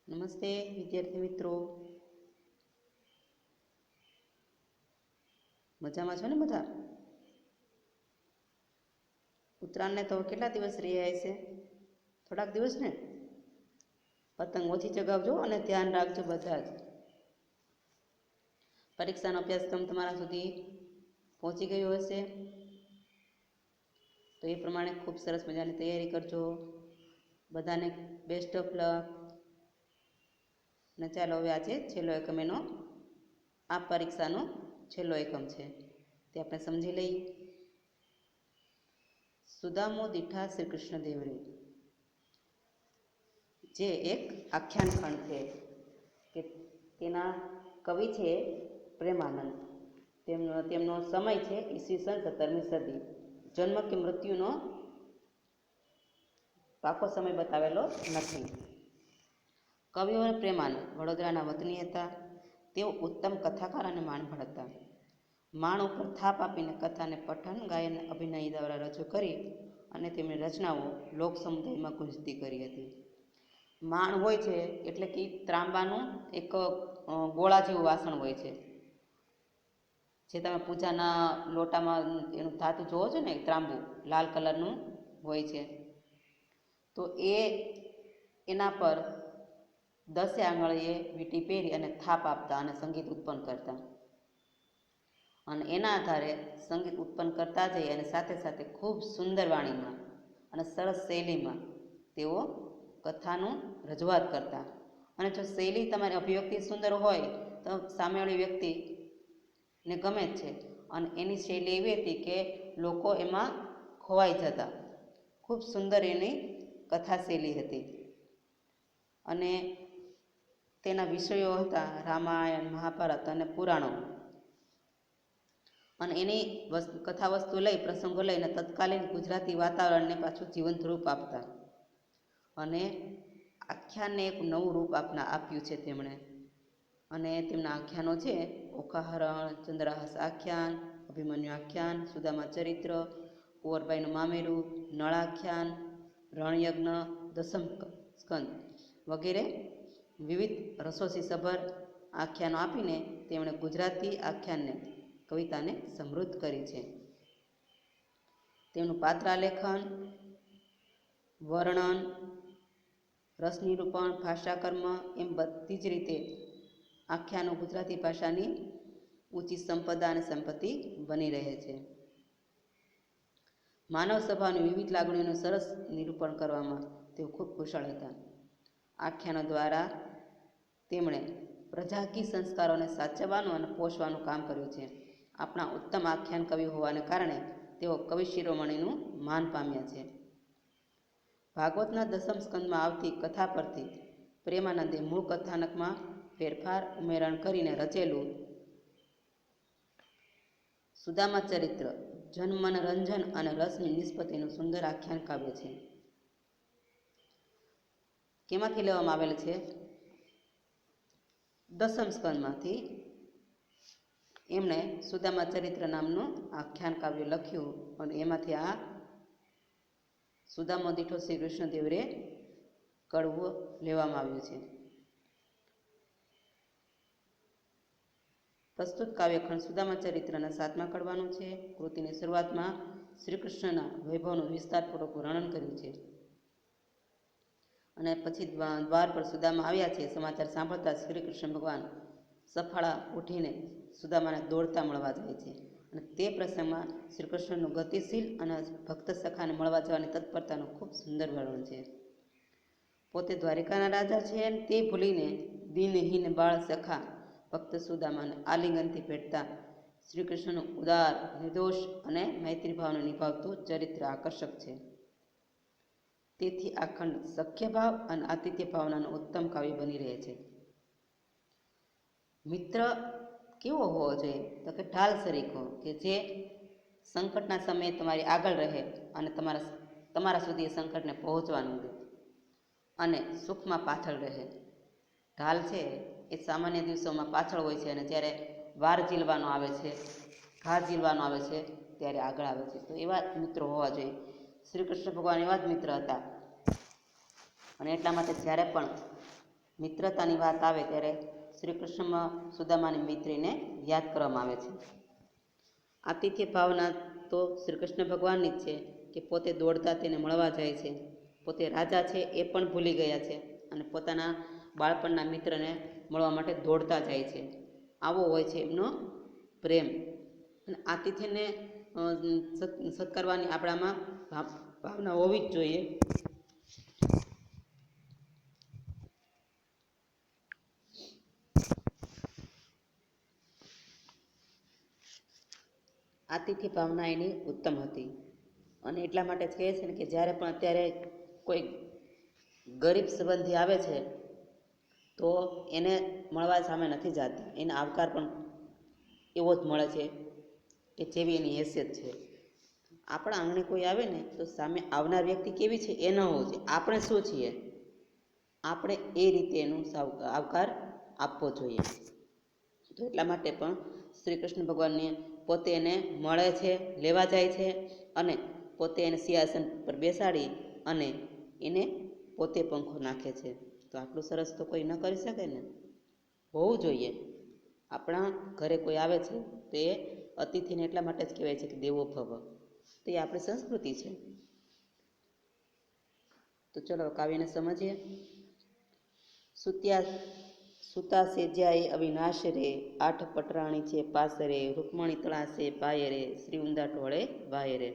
નમસ્તે વિદ્યાર્થી મિત્રો, મજામાં છો ને બધા? ઉત્તરાયણને તો કેટલા દિવસ રહ્યા છે? થોડાક દિવસ ને. પતંગ ઓછી ચગાવજો અને ધ્યાન રાખજો બધા જ. પરીક્ષાનો અભ્યાસક્રમ તમારા સુધી પહોંચી ગયો હશે, તો એ પ્રમાણે ખૂબ સરસ મજાની તૈયારી કરજો. બધાને બેસ્ટ ઓફ લક. ને ચાલો હવે આજે છેલ્લો એકમ એનો આ પરીક્ષાનો છેલ્લો એકમ છે તે આપણે સમજી લઈએ. સુદામો દીઠા શ્રી કૃષ્ણદેવ રે, જે એક આખ્યાન ખંડ છે કે તેના કવિ છે પ્રેમાનંદ. તેમનો સમય છે ઈસવીસન 17મી સદી. જન્મ કે મૃત્યુનો પાકો સમય બતાવેલો નથી. કવિઓ પ્રેમાનંદ વડોદરાના વતની હતા. તેઓ ઉત્તમ કથાકાર અને માણભળ હતા. માણ ઉપર થાપ આપીને કથાને પઠન, ગાયન, અભિનય દ્વારા રજૂ કરી અને તેમની રચનાઓ લોક સમુદાયમાં ગુંજતી કરી હતી. માણ હોય છે એટલે કે ત્રાંબાનું એક ગોળા જેવું વાસણ હોય છે, જે તમે પૂજાના લોટામાં એનું ધાતુ જોવો છો ને, ત્રાંબુ લાલ કલરનું હોય છે. તો એના પર 10 આંગળીએ વીંટી પહેરી અને થાપ આપતા અને સંગીત ઉત્પન્ન કરતા, અને એના આધારે સંગીત ઉત્પન્ન કરતા જઈ અને સાથે સાથે ખૂબ સુંદર વાણીમાં અને સરસ શૈલીમાં તેઓ કથાનું રજૂઆત કરતા. અને જો શૈલી તમારી અભિવ્યક્તિ સુંદર હોય તો સામેવાળી વ્યક્તિને ગમે જ છે. અને એની શૈલી એવી હતી કે લોકો એમાં ખોવાઈ જતા. ખૂબ સુંદર એની કથા શૈલી હતી. અને તેના વિષયો હતા રામાયણ, મહાભારત અને પુરાણો. અને એની કથા વસ્તુ લઈ, પ્રસંગો લઈને તત્કાલીન ગુજરાતી વાતાવરણને પાછું જીવંત રૂપ આપતા. અને આખ્યાનને એક નવું રૂપ આપ્યું છે તેમણે. અને તેમના આખ્યાનો છે ઓખાહરણ, ચંદ્રહાસ આખ્યાન, અભિમન્યુ આખ્યાન, સુદામા ચરિત્ર, કુંવરબાઈનું મામેરું, નળાખ્યાન, રણયજ્ઞ, દસમ સ્કંદ વગેરે વિવિધ રસોસીસભર આખ્યાનો આપીને તેમણે ગુજરાતી આખ્યાનને, કવિતાને સમૃદ્ધ કરી છે. તેમનું પાત્રાલેખન, વર્ણન, રસનિરૂપણ, ભાષાકર્મ એમ બધી જ રીતે આખ્યાનો ગુજરાતી ભાષાની ઊંચી સંપદા અને સંપત્તિ બની રહે છે. માનવ સ્વભાવની વિવિધ લાગણીઓનું સરસ નિરૂપણ કરવામાં તેઓ ખૂબ કુશળ હતા. આખ્યાનો દ્વારા તેમણે પ્રજાકી સંસ્કારોને સાચવવાનું અને પોષવાનું કામ કર્યું છે. આપણા ઉત્તમ આખ્યાન કવિ હોવાને કારણે તેઓ કવિ શિરોમણીનું માન પામ્યા છે. ભાગવતના દસમ સ્કંદમાં આવતી કથા પરથી પ્રેમાનંદે મૂળ કથાનકમાં ફેરફાર ઉમેરણ કરીને રચેલું સુદામા ચરિત્ર જનમનરંજન અને રસની નિષ્પત્તિનું સુંદર આખ્યાન કાવ્ય છે. કેમાંથી લેવામાં આવેલ છે? દસમ સ્કંદમાંથી એમણે સુદામા ચરિત્ર નામનું આખ્યાન કાવ્ય લખ્યું, અને એમાંથી આ સુદામો દીઠો શ્રી કૃષ્ણદેવ રે કડવું લેવામાં આવ્યું છે. પ્રસ્તુત કાવ્યખંડ સુદામા ચરિત્રના 7મા કડવાનું છે. કૃતિની શરૂઆતમાં શ્રી કૃષ્ણના વૈભવનું વિસ્તારપૂર્વક વર્ણન કર્યું છે. અને પછી દ્વાર પર સુદામા આવ્યા છે. સમાચાર સાંભળતા શ્રી કૃષ્ણ ભગવાન સફાળા ઉઠીને સુદામાને દોડતા મળવા જાય છે. અને તે પ્રસંગમાં શ્રી કૃષ્ણનું ગતિશીલ અને ભક્ત સખાને મળવા જવાની તત્પરતાનું ખૂબ સુંદર વર્ણન છે. પોતે દ્વારિકાના રાજા છે અને તે ભૂલીને દિનહીન બાળ સખા ભક્ત સુદામાને આલિંગનથી ભેટતા શ્રી કૃષ્ણનું ઉદાર, નિર્દોષ અને મૈત્રીભાવને નિભાવતું ચરિત્ર આકર્ષક છે. તેથી આ ખંડ સખ્યભાવ અને આતિથ્ય ભાવનાનું ઉત્તમ કાવ્ય બની રહે છે. મિત્ર કેવો હોવો જોઈએ? તો કે ઢાલ સરીખો, કે જે સંકટના સમયે તમારી આગળ રહે અને તમારા સુધી એ સંકટને પહોંચવાનું દે, અને સુખમાં પાછળ રહે. ઢાલ છે એ સામાન્ય દિવસોમાં પાછળ હોય છે, અને જ્યારે વાર ઝીલવાનો આવે છે, ઘા ઝીલવાનો આવે છે, ત્યારે આગળ આવે છે. તો એવા મિત્રો હોવા જોઈએ. શ્રી કૃષ્ણ ભગવાન એવા જ મિત્ર હતા. અને એટલા માટે જ્યારે પણ મિત્રતાની વાત આવે ત્યારે શ્રી કૃષ્ણમાં સુદામાની મિત્રીને યાદ કરવામાં આવે છે. આતિથ્ય ભાવના તો શ્રી કૃષ્ણ ભગવાનની જ છે કે પોતે દોડતા તેને મળવા જાય છે. પોતે રાજા છે એ પણ ભૂલી ગયા છે અને પોતાના બાળપણના મિત્રને મળવા માટે દોડતા જાય છે. આવો હોય છે એમનો પ્રેમ. અને આતિથ્યને સત્કારવાની આપણામાં ભાવના હોવી જ જોઈએ. આતિથ્ય ભાવના એની ઉત્તમ હતી અને એટલા માટે જ કહે છે ને કે જ્યારે પણ અત્યારે કોઈ ગરીબ સંબંધી આવે છે તો એને મળવા સામે નથી જતા, એને આવકાર પણ એવો જ મળે છે કે જેવી એની હેસિયત છે. આપણા આંગણે કોઈ આવે ને તો સામે આવનાર વ્યક્તિ કેવી છે એ ન હોવું જોઈએ, આપણે શું છીએ આપણે એ રીતે એનું આવકાર આપવો જોઈએ. તો એટલા માટે પણ શ્રી કૃષ્ણ ભગવાનને પોતે એને મળે છે, લેવા જાય છે અને પોતે એને સિંહાસન પર બેસાડી અને એને પોતે પંખો નાખે છે. તો આટલું સરસ તો કોઈ ન કરી શકે ને, હોવું જોઈએ. આપણા ઘરે કોઈ આવે છે તો એ અતિથિને એટલા માટે જ કહેવાય છે કે દેવો ભવ. તો એ આપણી સંસ્કૃતિ છે. તો ચલો કાવ્યને સમજીએ. સુતા સેજ્યા એ અવિનાશ રે, આઠ પટરાણી છે પાસરે, રૂકમણી તળાસે પાય રે, શ્રી ઊંધા ઢોળે વાય રે.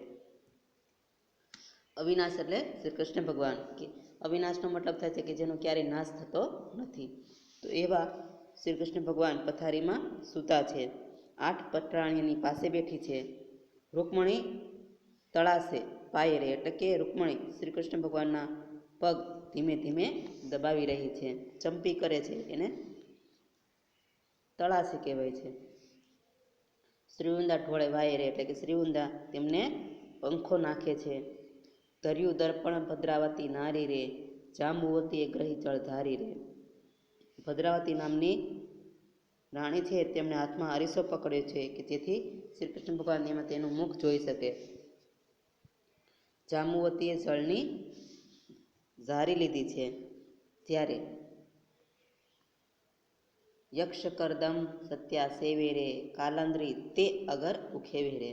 અવિનાશ એટલે શ્રી કૃષ્ણ ભગવાન, કે અવિનાશનો મતલબ થાય છે કે જેનો ક્યારેય નાશ થતો નથી. તો એવા શ્રી કૃષ્ણ ભગવાન પથારીમાં સૂતા છે, આઠ પટરાણીની પાસે બેઠી છે, રૂકમણી તળાસે પાય રે એટલે કે રૂકમણી શ્રી કૃષ્ણ ભગવાનના પગ ધીમે ધીમે દબાવી રહી છે, ચંપી કરે છે, એને તળાસે કહેવાય છે. શ્રી ઊંધા ઢોળે વાય રે એટલે કે શ્રી ઊંધા તેમને પંખો નાખે છે. ધર્યું દર્પણ ભદ્રાવતી નારી રે, જાંબુવતીએ ગ્રહી જળ ધારી રે. ભદ્રાવતી નામની રાણી છે તેમણે હાથમાં અરીસો પકડ્યો છે કે જેથી શ્રી કૃષ્ણ ભગવાન એમાં તેનું મુખ જોઈ શકે. જાંબુવતીએ જળની ઝારી લીધી છે ત્યારે યક્ષ કરદમ સત્યા સેવે રે, કાલંદ્રી તે અગર ઉખેવે રે.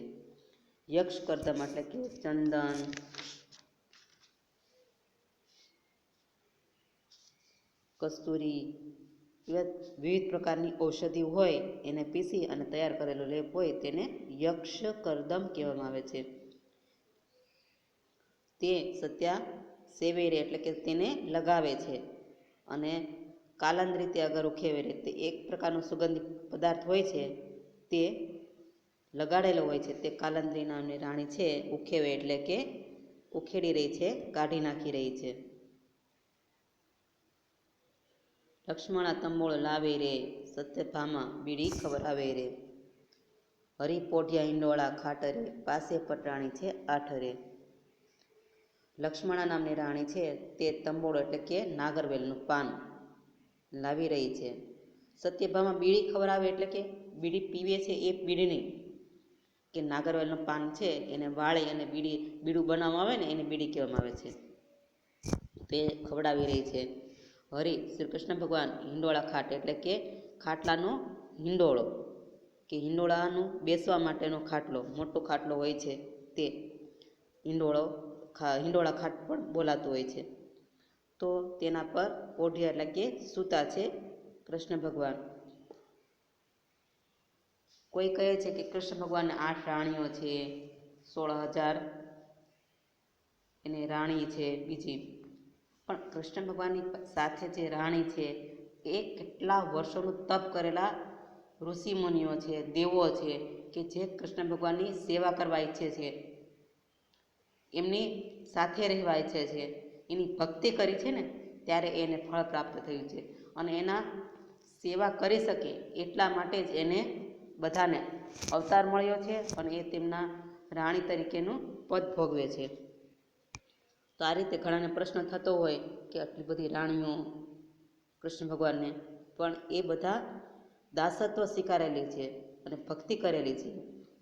યક્ષ કરદમ એટલે કે ચંદન, કસ્તુરી, વિવિધ પ્રકારની ઔષધિ હોય એને પીસી અને તૈયાર કરેલો લેપ હોય તેને યક્ષ કરદમ કહેવામાં આવે છે. તે સત્યા સેવે રે એટલે કે તેને લગાવે છે. અને કાલંદ્રી તે અગર ઉખેવે રે તે એક પ્રકારનો સુગંધિત પદાર્થ હોય છે તે લગાડેલો હોય છે. તે કાલંદ્રી નામની રાણી છે ઉખેવે એટલે કે ઉખેડી રહી છે, કાઢી નાખી રહી છે. લક્ષ્મણા તંબોળ લાવે રે, સત્યભામા બીડી ખવરાવે રે. હરી પોઢિયા હિંડોળા ખાટરે, પાસે પટરાણી છે આઠરે. લક્ષ્મણા નામની રાણી છે તે તંબોળો એટલે કે નાગરવેલનું પાન લાવી રહી છે. સત્યભામા બીડી ખવરાવે એટલે કે બીડી પીવે છે એ બીડી નહીં, કે નાગરવેલનું પાન છે એને વાળી અને બીડું બનાવવામાં આવે ને એને બીડી કહેવામાં આવે છે. તે ખવડાવી રહી છે. હરિ શ્રી કૃષ્ણ ભગવાન હિંડોળા ખાટ એટલે કે ખાટલાનો હિંડોળો, કે હિંડોળાનું બેસવા માટેનો ખાટલો, મોટો ખાટલો હોય છે તે હિંડોળા ખાટ પણ બોલાતું હોય છે. તો તેના પર ઓઢિયા એટલે કે સૂતા છે કૃષ્ણ ભગવાન. કોઈ કહે છે કે કૃષ્ણ ભગવાનને 8 રાણીઓ છે, 16,000 એને રાણી છે બીજી. પણ કૃષ્ણ ભગવાનની સાથે જે રાણી છે એ કેટલા વર્ષોનું તપ કરેલા ઋષિમુનિઓ છે, દેવો છે કે જે કૃષ્ણ ભગવાનની સેવા કરવા ઈચ્છે છે, એમની સાથે રહેવા ઈચ્છે છે, એની ભક્તિ કરી છે ને ત્યારે એને ફળ પ્રાપ્ત થયું છે. અને એના સેવા કરી શકે એટલા માટે જ એને બધાને અવતાર મળ્યો છે અને એ તેમના રાણી તરીકેનું પદ ભોગવે છે. તો આ રીતે ઘણાને પ્રશ્ન થતો હોય કે આટલી બધી રાણીઓ કૃષ્ણ ભગવાનને, પણ એ બધા દાસત્વ સ્વીકારેલી છે અને ભક્તિ કરેલી છે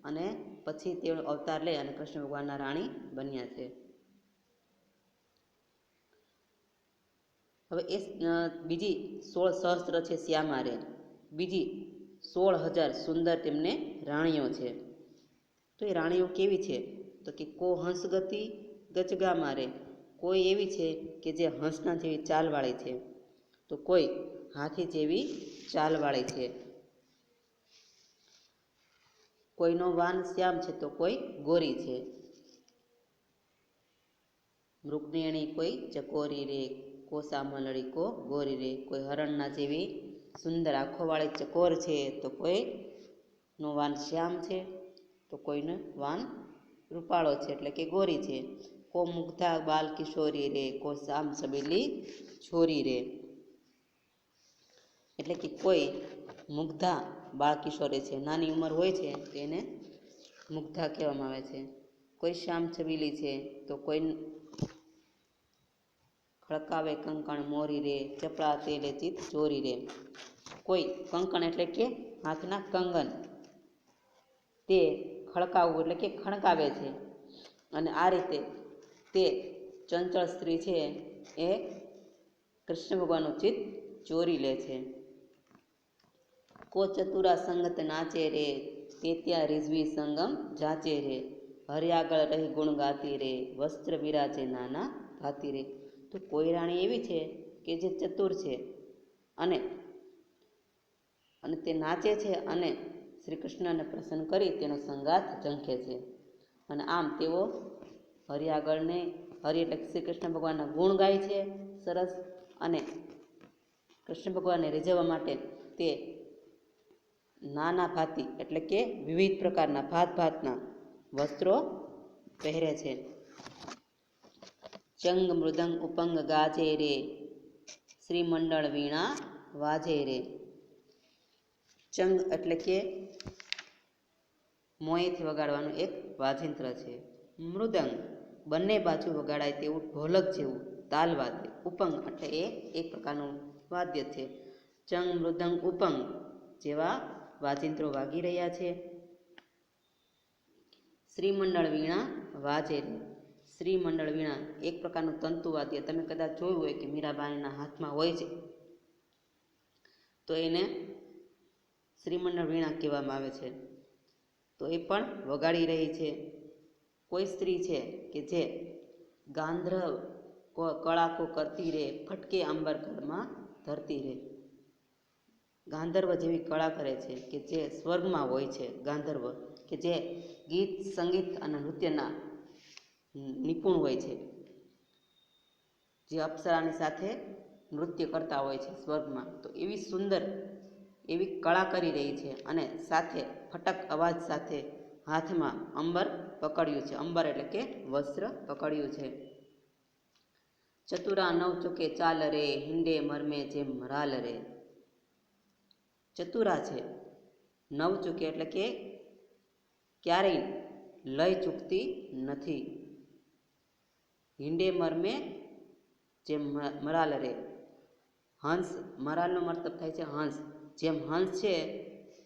અને પછી તેઓ અવતાર લે અને કૃષ્ણ ભગવાનના રાણી બન્યા છે. હવે એ બીજી 16 સહસ્ત્ર છે શ્યામા રે, બીજી 16,000 સુંદર તેમને રાણીઓ છે. તો એ રાણીઓ કેવી છે? તો કે કો હંસ ગતિ ગચગા મારે, કોઈ એવી છે કે જે હંસના જેવી ચાલવાળી છે, તો કોઈ હાથી જેવી ચાલવાળી છે. કોઈનો વાન શ્યામ છે તો કોઈ ગોરી છે. મૃગનેણી કોઈ ચકોરી રે, કો સામલડી કો ગોરી રે, કોઈ હરણના જેવી સુંદર આંખોવાળી ચકોર છે તો કોઈનો વાન શ્યામ છે તો કોઈનો વાન રૂપાળો છે એટલે કે ગોરી છે. કો મુગ્ધા બાલ કિશોરી રે, કો શામ છબીલી છોરી રે, એટલે કે કોઈ મુગ્ધા બાળ કિશોરી છે, નાની ઉંમર હોય છે તેને મુગ્ધા કહેવામાં આવે છે. કોઈ શ્યામ છબીલી છે તો કોઈ ખડકાવે કંકણ મોરી રે, ચપળા તેલે ચિત ચોરી રે, કોઈ કંકણ એટલે કે હાથના કંગન તે ખડકાવવું એટલે કે ખણકાવે છે, અને આ રીતે તે ચંચળ સ્ત્રી છે એ કૃષ્ણ ભગવાનનું ચિત્ત ચોરી લે છે. કો ચતુરા સંગત નાચે રે, તે ત્યાં રીઝવી સંગમ જાચે રે, હરિયાગળ રહી ગુણ ગાતી રે, વસ્ત્ર વિરાજે નાના ભાતી રે. તો કોઈ રાણી એવી છે કે જે ચતુર છે અને તે નાચે છે અને શ્રી કૃષ્ણને પ્રસન્ન કરી તેનો સંગાથ ઝંખે છે, અને આમ તેઓ હરિયાગળને હરિ એટલે શ્રી કૃષ્ણ ભગવાનના ગુણ ગાય છે સરસ, અને કૃષ્ણ ભગવાનને રીઝવવા માટે તે નાના ભાતી એટલે કે વિવિધ પ્રકારના ભાત ભાતના વસ્ત્રો પહેરે છે. ચંગ મૃદંગ ઉપંગ ગાજે રે, શ્રીમંડળ વીણા વાજે રે. ચંગ એટલે કે મોંએથી વગાડવાનું એક વાજિંત્ર છે. મૃદંગ બંને બાજુ વગાડાય તેવું ઢોલક જેવું તાલ વાદ્ય. ઉપંગ એટલે એ એક પ્રકારનું વાદ્ય છે. ચંગ મૃદંગ ઉપંગ જેવા વાજિંત્રો વાગી રહ્યા છે. શ્રીમંડળ વીણા વાજે રે. શ્રીમંડળ વીણા એક પ્રકારનું તંતુવાદ્ય, તમે કદાચ જોયું હોય કે મીરાબાઈના હાથમાં હોય છે, તો એને શ્રીમંડળ વીણા કહેવામાં આવે છે. તો એ પણ વગાડી રહી છે. કોઈ સ્ત્રી છે કે જે ગાંધર્વ કળાકો કરતી રે, ફટકે અંબર ઘરમાં ધરતી રે. ગાંધર્વ જેવી કળા કરે છે કે જે સ્વર્ગમાં હોય છે, ગાંધર્વ કે જે ગીત સંગીત અને નૃત્યના નિપુણ હોય છે, જે અપ્સરાની સાથે નૃત્ય કરતા હોય છે સ્વર્ગમાં. તો એવી સુંદર એવી કળા કરી રહી છે, અને સાથે ફટક અવાજ સાથે હાથમાં અંબર પકડ્યું છે. અંબર એટલે કે વસ્ત્ર પકડ્યું છે. ચતુરા નવ ચોકે ચાલ રે, હિંડે મરમે જેમ મરાલ રે. ચતુરા છે, નવ ચોકે એટલે કે ક્યારેય લય ચૂકતી નથી. હિંડે મરમે જેમ મરાલ રે. હંસ, મરાલનો મતલબ થાય છે હંસ. જેમ હંસ છે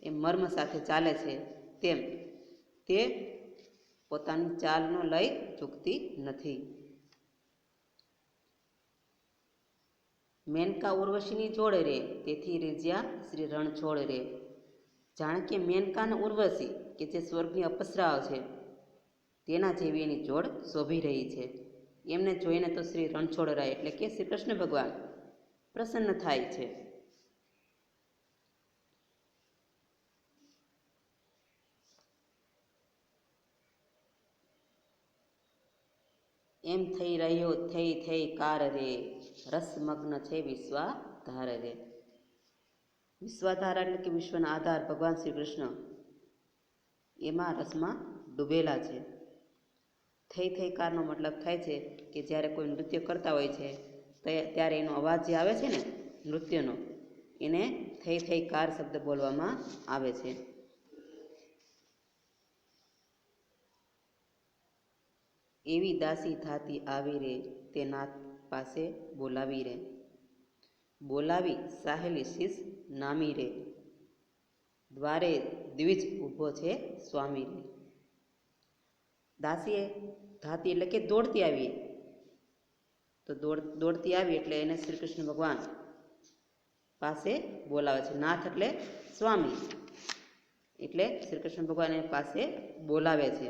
એ મર્મ સાથે ચાલે છે, તેમ તે પોતાની ચાલનો લય ચૂકતી નથી. મેનકા ઉર્વશીની જોડે રે, તેથી રીઝ્યા શ્રી રણછોડ રે. જાણે કે મેનકા અને ઉર્વશી કે જે સ્વર્ગની અપ્સરાઓ છે તેના જેવી એની જોડ શોભી રહી છે. એમને જોઈને તો શ્રી રણછોડરાય એટલે કે શ્રી કૃષ્ણ ભગવાન પ્રસન્ન થાય છે. એમ થઈ રહ્યો થઈ કાર રે, રસમગ્ન છે વિશ્વાધાર રે. વિશ્વાધાર એટલે કે વિશ્વના આધાર ભગવાન શ્રી કૃષ્ણ એમાં રસમાં ડૂબેલા છે. થઈ કારનો મતલબ થાય છે કે જ્યારે કોઈ નૃત્ય કરતા હોય છે ત્યારે એનો અવાજ જે આવે છે ને નૃત્યનો, એને થઈ કાર શબ્દ બોલવામાં આવે છે. એવી દાસી થાતી આવી રે, તે નાથ પાસે બોલાવી રે. બોલાવી સાહેલી શીશ નામી રે, દ્વારે દ્વિજ ઊભો છે સ્વામી રે. દાસીએ ધાતી એટલે કે દોડતી આવી, તો તો દોડતી આવી એટલે એને શ્રી કૃષ્ણ ભગવાન પાસે બોલાવે છે. નાથ એટલે સ્વામી, એટલે શ્રી કૃષ્ણ ભગવાન એની પાસે બોલાવે છે.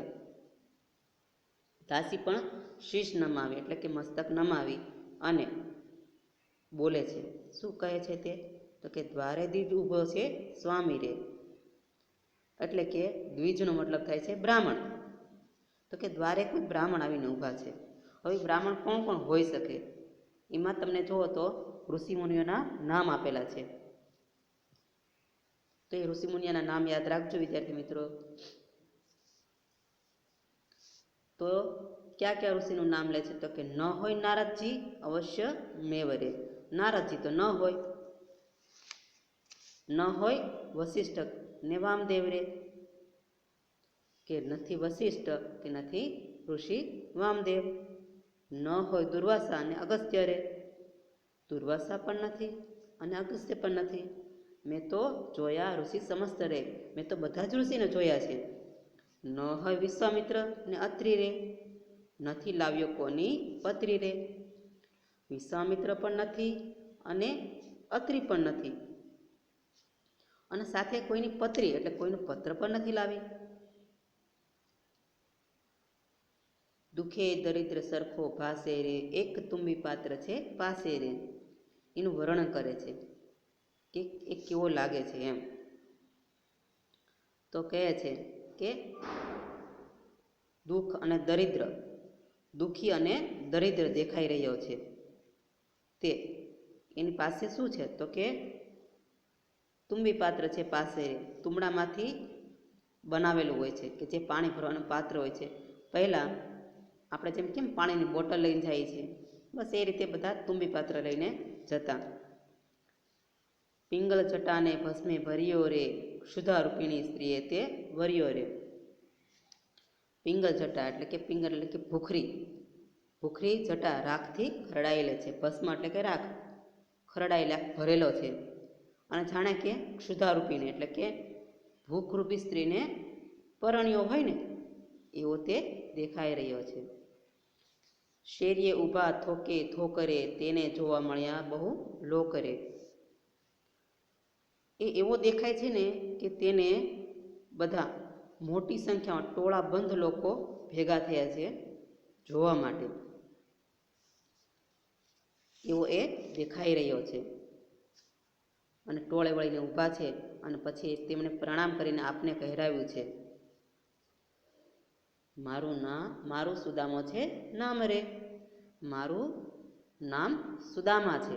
દાસી પણ શીશ નમાવી એટલે કે મસ્તક નમાવી અને બોલે છે. શું કહે છે તે? તો કે દ્વારે દ્વિજ ઊભો છે સ્વામી રે, એટલે કે દ્વિજનો મતલબ થાય છે બ્રાહ્મણ. તો કે દ્વારે કોઈ બ્રાહ્મણ આવીને ઊભા છે. હવે બ્રાહ્મણ કોણ કોણ હોઈ શકે? એમાં તમને જુઓ તો ઋષિમુનિઓના નામ આપેલા છે. તો એ ઋષિમુનિઓના નામ યાદ રાખજો વિદ્યાર્થી મિત્રો. તો ક્યાં ક્યાં ઋષિનું નામ લે છે? તો કે ન હોય નારદજી અવશ્ય મેવરે, નારદજી તો ન હોય. ન હોય વશિષ્ઠ ને વામદેવ રે, કે નથી વશિષ્ઠ કે નથી ઋષિ વામદેવ. ન હોય દુર્વાસા અને અગસ્ત્ય રે, દુર્વાસા પણ નથી અને અગસ્ત્ય પણ નથી. મેં તો જોયા ઋષિ સમસ્ત રે, મેં તો બધા જ ઋષિને જોયા છે. ન હોય વિશ્વામિત્ર ને અત્રિ રે, નથી લાવ્યો કોની પત્રી રે, વિશ્વામિત્ર પણ નથી અને અત્રિ પણ નથી, અને સાથે કોઈની પત્રી એટલે કોઈનો પત્ર પણ નથી લાવી. દુખે દરિદ્ર સરખો ભાસે રે, એક તુંબી પાત્ર છે પાસે રે. એનું વર્ણન કરે છે કે એ કેવો લાગે છે એમ. તો કહે છે કે દુઃખ અને દરિદ્ર, દુઃખી અને દરિદ્ર દેખાઈ રહ્યો છે. તે એની પાસે શું છે? તો કે તુંબી પાત્ર છે પાસે રે, તુંબડામાંથી બનાવેલું હોય છે કે જે પાણી ભરવાનું પાત્ર હોય છે. પહેલાં આપણે જેમ કેમ પાણીની બોટલ લઈને જઈએ છીએ, બસ એ રીતે બધા તુંબી પાત્ર લઈને જતા. પિંગલ જટાને ભસ્મે ભર્યો રે, ક્ષુધારૂપિણી સ્ત્રીએ તે વર્યો રે. પિંગલ જટા એટલે કે પિંગલ એટલે કે ભૂખરી, ભૂખરી જટા રાખથી ખરડાયેલે છે. ભસ્મ એટલે કે રાખ, ખરડાયેલા ભરેલો છે. અને જાણે કે ક્ષુધારૂપિણી એટલે કે ભૂખરૂપી સ્ત્રીને પરણ્યો હોય ને એવો તે દેખાઈ રહ્યો છે. શેરીએ ઊભા થોકે થોકરે, તેને જોવા મળ્યા બહુ લોકરે. એ એવો દેખાય છે ને કે તેને બધા મોટી સંખ્યામાં ટોળાબંધ લોકો ભેગા થયા છે જોવા માટે, એવો એ દેખાઈ રહ્યો છે. અને ટોળે વળીને ઊભા છે અને પછી તેમણે પ્રણામ કરીને આપને કહેરાવ્યું છે, મારું સુદામો છે નામ રે, મારું નામ સુદામા છે